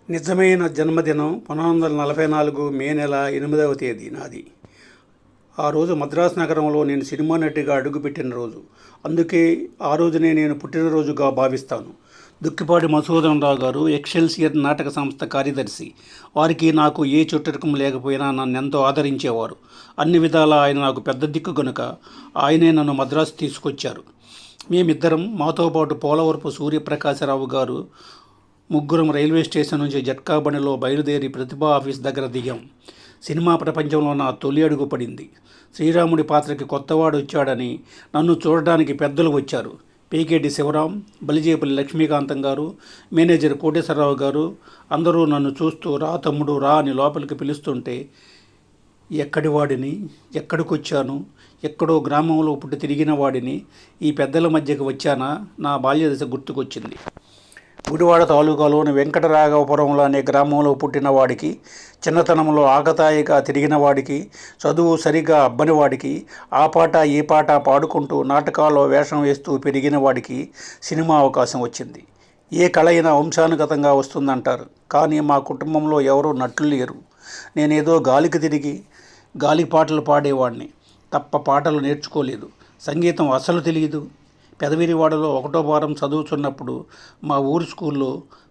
నిజమైన జన్మదినం 1944 మే నెల 8వ తేదీ నాది. ఆ రోజు మద్రాసు నగరంలో నేను సినిమా నటిగా అడుగుపెట్టిన రోజు. అందుకే ఆ రోజునే నేను పుట్టినరోజుగా భావిస్తాను. దుక్కిపాటి మధుసూదన్ రావు గారు ఎక్సెల్సియర్ నాటక సంస్థ కార్యదర్శి. వారికి నాకు ఏ చుట్టరికం లేకపోయినా నన్ను ఎంతో ఆదరించేవారు. అన్ని విధాలా ఆయన నాకు పెద్ద దిక్కు గనుక ఆయనే నన్ను మద్రాసు తీసుకొచ్చారు. మేమిద్దరం, మాతో పాటు పోలవరపు సూర్యప్రకాశరావు గారు ముగ్గురం రైల్వే స్టేషన్ నుంచి జట్కా బండిలో బయలుదేరి ప్రతిభా ఆఫీస్ దగ్గర దిగాం. సినిమా ప్రపంచంలో నా తొలి అడుగు పడింది. శ్రీరాముడి పాత్రకి కొత్తవాడు వచ్చాడని నన్ను చూడడానికి పెద్దలు వచ్చారు. పీకేటి శివరాం, బలిజేపల్లి లక్ష్మీకాంతం గారు, మేనేజర్ కోటేశ్వరరావు గారు అందరూ నన్ను చూస్తూ రా తమ్ముడు రా అని లోపలికి పిలుస్తుంటే, ఎక్కడి వాడిని, ఎక్కడికొచ్చాను, ఎక్కడో గ్రామంలో పుట్టి తిరిగిన వాడిని, ఈ పెద్దల మధ్యకి వచ్చానా, నా బాల్యదశ గుర్తుకొచ్చింది. గుడివాడ తాలూకాలోని వెంకటరాఘవపురంలో అనే గ్రామంలో పుట్టిన వాడికి, చిన్నతనంలో ఆకతాయిగా తిరిగిన వాడికి, చదువు సరిగా అబ్బని వాడికి, ఆ పాట ఈ పాట పాడుకుంటూ నాటకాల్లో వేషం వేస్తూ పెరిగిన వాడికి సినిమా అవకాశం వచ్చింది. ఏ కళ అయినా వంశానుగతంగా వస్తుందంటారు. కానీ మా కుటుంబంలో ఎవరూ నటులు లేరు. నేనేదో గాలికి తిరిగి గాలి పాటలు పాడేవాడిని తప్ప పాటలు నేర్చుకోలేదు. సంగీతం అసలు తెలియదు. పెదవిరివాడలో 1వ వారం చదువుతున్నప్పుడు మా ఊరు స్కూల్లో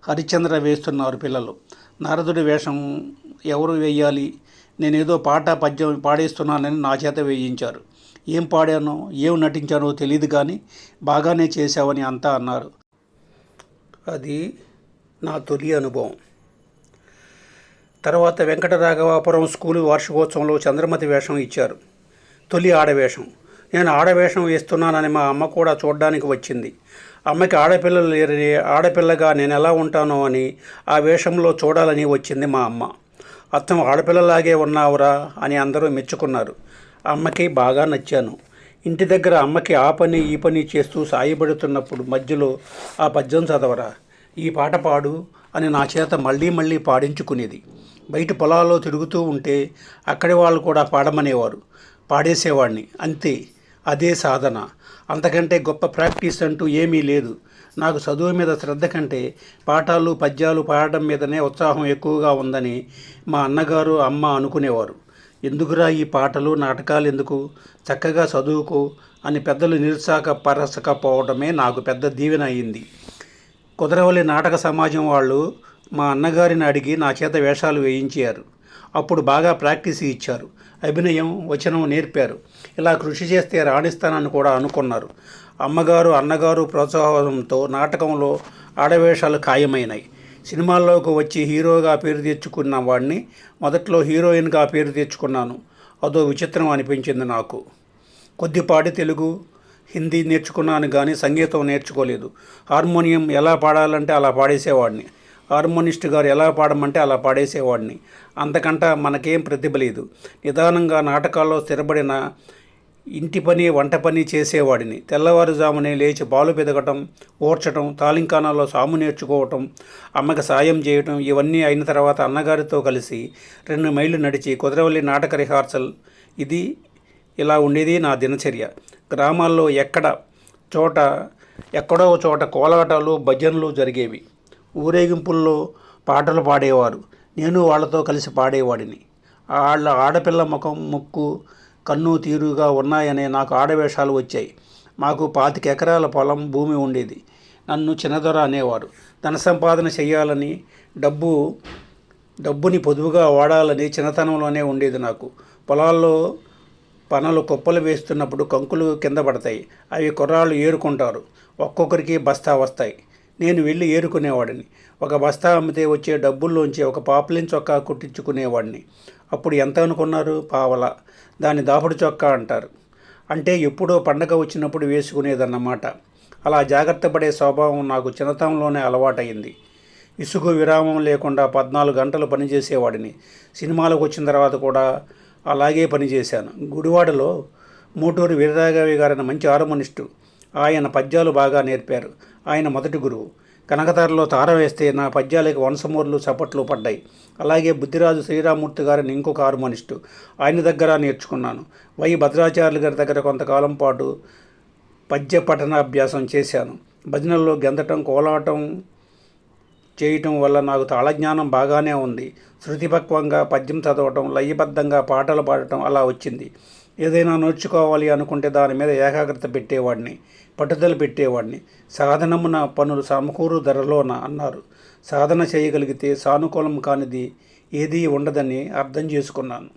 హరిశ్చంద్ర వేస్తున్నారు పిల్లలు. నారదుడి వేషం ఎవరు వేయాలి? నేనేదో పాట పద్యం పాడేస్తున్నానని నా చేత వేయించారు. ఏం పాడానో ఏం నటించానో తెలియదు, కానీ బాగానే చేశావని అంతా అన్నారు. అది నా తొలి అనుభవం. తర్వాత వెంకటరాఘవాపురం స్కూలు వార్షికోత్సవంలో చంద్రమతి వేషం ఇచ్చారు. తొలి ఆడవేషం. నేను ఆడవేషం వేస్తున్నానని మా అమ్మ కూడా చూడ్డానికి వచ్చింది. అమ్మకి ఆడపిల్లలు లేరని, ఆడపిల్లగా నేను ఎలా ఉంటానో అని ఆ వేషంలో చూడాలని వచ్చింది మా అమ్మ. అచ్చం ఆడపిల్లలాగే ఉన్నావురా అని అందరూ మెచ్చుకున్నారు. అమ్మకి బాగా నచ్చాను. ఇంటి దగ్గర అమ్మకి ఆ పని ఈ పని చేస్తూ సాయపడుతున్నప్పుడు మధ్యలో ఆ పద్యం చదవరా, ఈ పాట పాడు అని నా చేత మళ్ళీ మళ్ళీ పాడించుకునేది. బయట పొలాల్లో తిరుగుతూ ఉంటే అక్కడి వాళ్ళు కూడా పాడమనేవారు. పాడేసేవాడిని. అంతే, అదే సాధన. అంతకంటే గొప్ప ప్రాక్టీస్ అంటూ ఏమీ లేదు. నాకు చదువు మీద శ్రద్ధ కంటే పాఠాలు పద్యాలు పాడడం మీదనే ఉత్సాహం ఎక్కువగా ఉందని మా అన్నగారు అమ్మ అనుకునేవారు. ఎందుకురా ఈ పాటలు నాటకాలు ఎందుకు, చక్కగా చదువుకో అని పెద్దలు నిరుత్సాహపరచకపోవడమే నాకు పెద్ద దీవెన అయింది. కుదరవల్లి నాటక సమాజం వాళ్ళు మా అన్నగారిని అడిగి నా చేత వేషాలు వేయించారు. అప్పుడు బాగా ప్రాక్టీస్ ఇచ్చారు. అభినయం, వచనం నేర్పారు. ఇలా కృషి చేస్తే రాణిస్తానని కూడా అనుకున్నారు. అమ్మగారు అన్నగారు ప్రోత్సాహంతో నాటకంలో ఆడవేషాలు ఖాయమైనాయి. సినిమాల్లోకి వచ్చి హీరోగా పేరు తెచ్చుకున్న వాడిని మొదట్లో హీరోయిన్గా పేరు తెచ్చుకున్నాను. అదో విచిత్రం అనిపించింది నాకు. కొద్దిపాటి తెలుగు, హిందీ నేర్చుకున్నాను, కానీ సంగీతం నేర్చుకోలేదు. హార్మోనియం ఎలా పాడాలంటే అలా పాడేసేవాడిని. హార్మోనిస్ట్ గారు ఎలా పాడమంటే అలా పాడేసేవాడిని. అంతకంటా మనకేం ప్రతిభ లేదు. నిదానంగా నాటకాల్లో స్థిరపడిన ఇంటి పని వంట పని చేసేవాడిని. తెల్లవారుజామునే లేచి పాలు పెదగటం, ఓర్చటం, తాలింకానాల్లో సాము నేర్చుకోవటం, అమ్మకి సాయం చేయటం, ఇవన్నీ అయిన తర్వాత అన్నగారితో కలిసి 2 మైళ్ళు నడిచి కుదరవల్లి నాటక రిహార్సల్. ఇలా ఉండేది నా దినచర్య. గ్రామాల్లో ఎక్కడో చోట కోలాటాలు, భజనలు జరిగేవి. ఊరేగింపుల్లో పాటలు పాడేవారు. నేను వాళ్ళతో కలిసి పాడేవాడిని. వాళ్ళ ఆడపిల్ల ముఖం, ముక్కు, కన్ను తీరుగా ఉన్నాయనే నాకు ఆడవేషాలు వచ్చాయి. మాకు 25 ఎకరాల పొలం, భూమి ఉండేది. నన్ను చిన్నదొర అనేవారు. ధన సంపాదన చేయాలని, డబ్బుని పొదుపుగా వాడాలని చిన్నతనంలోనే ఉండేది నాకు. పొలాల్లో పనలు కుప్పలు వేస్తున్నప్పుడు కంకులు కింద పడతాయి. అవి కుర్రాళ్ళు ఏరుకుంటారు. ఒక్కొక్కరికి బస్తా వస్తాయి. నేను వెళ్ళి ఏరుకునేవాడిని. ఒక బస్తా అమ్మితే వచ్చే డబ్బుల్లోంచి ఒక పాపులిన్ చొక్కా కుట్టించుకునేవాడిని. అప్పుడు ఎంత అనుకున్నారు? పావలా. దాన్ని దాపుడు చొక్కా అంటారు. అంటే ఎప్పుడో పండగ వచ్చినప్పుడు వేసుకునేదన్నమాట. అలా జాగ్రత్త పడే స్వభావం నాకు చిన్నతనంలోనే అలవాటైంది. విసుగు విరామం లేకుండా 14 గంటలు పనిచేసేవాడిని. సినిమాలకు వచ్చిన తర్వాత కూడా అలాగే పనిచేశాను. గుడివాడలో మూటూరి వీరరాఘవయ్య గారైన మంచి హార్మోనిస్టు. ఆయన పద్యాలు బాగా నేర్పారు. ఆయన మొదటి గురువు. కనకతారలో తార వేస్తే నా పద్యాలకి వంశమూర్లు చప్పట్లు పడ్డాయి. అలాగే బుద్ధిరాజు శ్రీరామూర్తి గారిని ఇంకొక హార్మోనిస్టు. ఆయన దగ్గర నేర్చుకున్నాను. వై భద్రాచార్యులు గారి దగ్గర కొంతకాలం పాటు పద్య పఠనాభ్యాసం చేశాను. భజనల్లో గెంతటం, కోలాటం, చేయటం వల్ల నాకు తాళజ్ఞానం బాగానే ఉంది. శృతిపక్వంగా పద్యం చదవటం, లయబద్ధంగా పాటలు పాడటం అలా వచ్చింది. ఏదైనా నేర్చుకోవాలి అనుకుంటే దాని మీద ఏకాగ్రత పెట్టేవాడిని, పట్టుదల పెట్టేవాడిని. సాధనమున పనులు సమకూరు ధరలోన అన్నారు. సాధన చేయగలిగితే సానుకూలం కానిది ఏదీ ఉండదని అర్థం చేసుకున్నాను.